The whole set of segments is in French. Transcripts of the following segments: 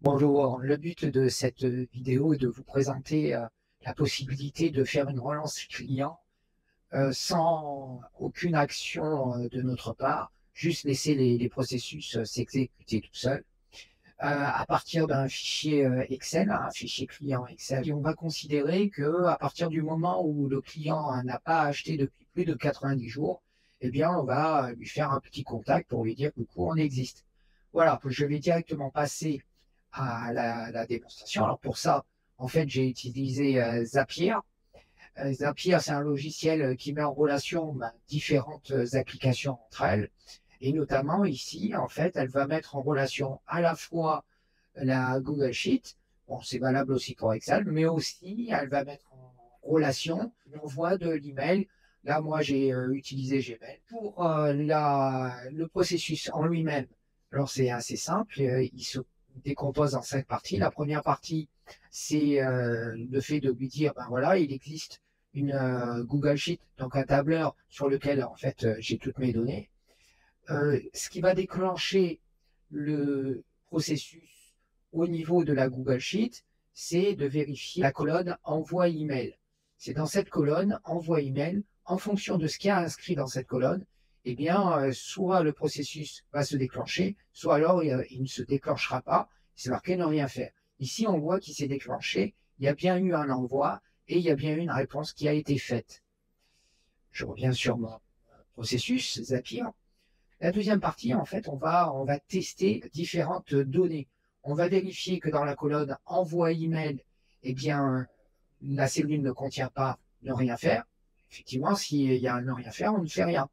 Bonjour, le but de cette vidéo est de vous présenter la possibilité de faire une relance client sans aucune action de notre part, juste laisser les processus s'exécuter tout seuls à partir d'un fichier Excel, un fichier client Excel. Et on va considérer que à partir du moment où le client n'a pas acheté depuis plus de 90 jours, eh bien, on va lui faire un petit contact pour lui dire que on existe. Voilà, je vais directement passer à la démonstration. Alors pour ça, en fait, j'ai utilisé Zapier. Zapier, c'est un logiciel qui met en relation différentes applications entre elles. Et notamment ici, en fait, elle va mettre en relation à la fois la Google Sheet, bon, c'est valable aussi pour Excel, mais aussi elle va mettre en relation l'envoi de l'email. Là, moi, j'ai utilisé Gmail. Pour le processus en lui-même, alors c'est assez simple, il se décompose en 5 parties. La première partie, c'est le fait de lui dire, ben voilà, il existe une Google Sheet, donc un tableur sur lequel, en fait, j'ai toutes mes données. Ce qui va déclencher le processus au niveau de la Google Sheet, c'est de vérifier la colonne envoi email. C'est dans cette colonne envoi email, en fonction de ce qu'il y a inscrit dans cette colonne, eh bien, soit le processus va se déclencher, soit alors il ne se déclenchera pas. C'est marqué ne rien faire. Ici, on voit qu'il s'est déclenché, il y a bien eu un envoi et il y a bien eu une réponse qui a été faite. Je reviens sur mon processus Zapier. La deuxième partie, en fait, on va tester différentes données. On va vérifier que dans la colonne envoi email, eh bien, la cellule ne contient pas ne rien faire. Effectivement, s'il y a un ne rien faire, on ne fait rien.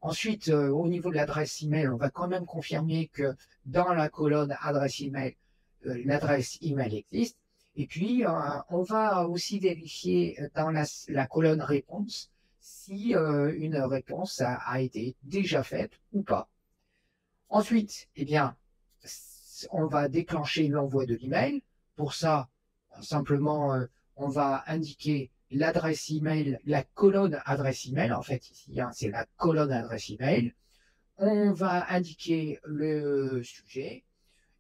Ensuite, au niveau de l'adresse email, on va quand même confirmer que dans la colonne adresse email, l'adresse email existe. Et puis, on va aussi vérifier dans la colonne réponse si une réponse a été déjà faite ou pas. Ensuite, eh bien, on va déclencher l'envoi de l'email. Pour ça, simplement, on va indiquer l'adresse email, la colonne adresse email. En fait, ici, hein, c'est la colonne adresse email. On va indiquer le sujet.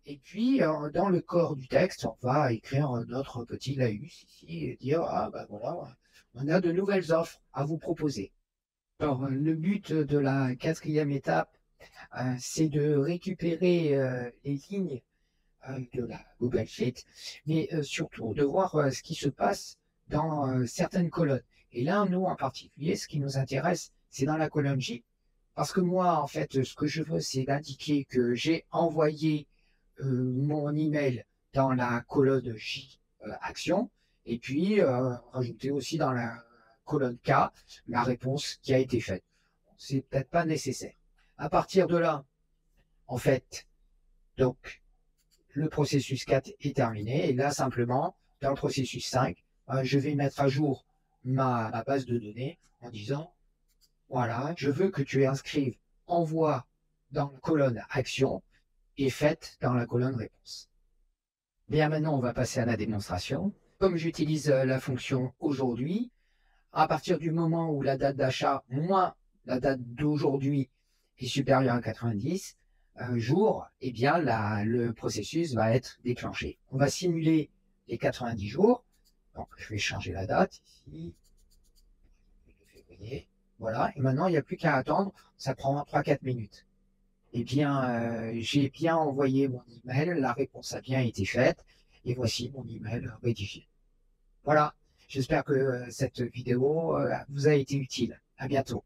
Et puis, dans le corps du texte, on va écrire notre petit laïus ici et dire, ah ben voilà, on a de nouvelles offres à vous proposer. Alors, le but de la quatrième étape, c'est de récupérer les lignes de la Google Sheet, mais surtout de voir ce qui se passe dans certaines colonnes. Et là, nous, en particulier, ce qui nous intéresse, c'est dans la colonne J, parce que moi, en fait, ce que je veux, c'est d'indiquer que j'ai envoyé mon email dans la colonne J action, et puis rajouter aussi dans la colonne K la réponse qui a été faite. C'est peut-être pas nécessaire. À partir de là, en fait, donc, le processus 4 est terminé. Et là, simplement, dans le processus 5, je vais mettre à jour ma base de données en disant, voilà, je veux que tu inscrives envoi dans la colonne action et faites dans la colonne réponse. Bien, maintenant, on va passer à la démonstration. Comme j'utilise la fonction aujourd'hui, à partir du moment où la date d'achat moins la date d'aujourd'hui est supérieure à 90 jours, eh bien le processus va être déclenché. On va simuler les 90 jours. Donc, je vais changer la date ici, février. Voilà, et maintenant, il n'y a plus qu'à attendre. Ça prend 3-4 minutes. Eh bien, j'ai bien envoyé mon email, la réponse a bien été faite, et voici mon email rédigé. Voilà, j'espère que cette vidéo vous a été utile. À bientôt.